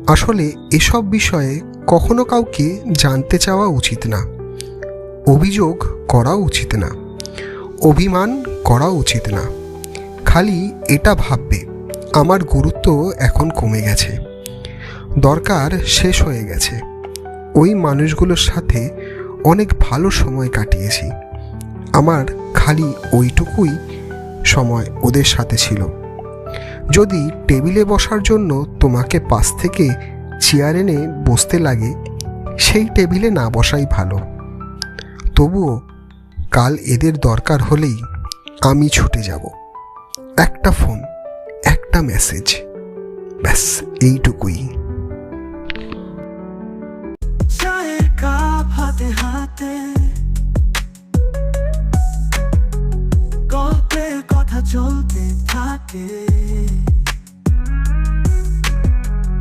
আসলে এসব বিষয়ে কখনো কাউকে জানতে চাওয়া উচিত না, অভিযোগ করা উচিত না, অভিমান করা উচিত না। খালি এটা ভাববে, আমার গুরুত্ব এখন কমে গেছে, দরকার শেষ হয়ে গেছে। ওই মানুষগুলোর সাথে অনেক ভালো সময় কাটিয়েছি, আমার খালি ওইটুকুই সময় ওদের সাথে ছিল। যদি টেবিলে বসার জন্য তোমাকে পাশ থেকে চেয়ার এনে বসতে লাগে, সেই টেবিলে না বসাই ভালো। তবুও কাল এদের দরকার হলেই আমি ছুটে যাব। একটা ফোন, একটা মেসেজ, ব্যাস এইটুকুই। চায়ের কাপ হাতে হাতে, গল্পের কথা চলতে থাকে।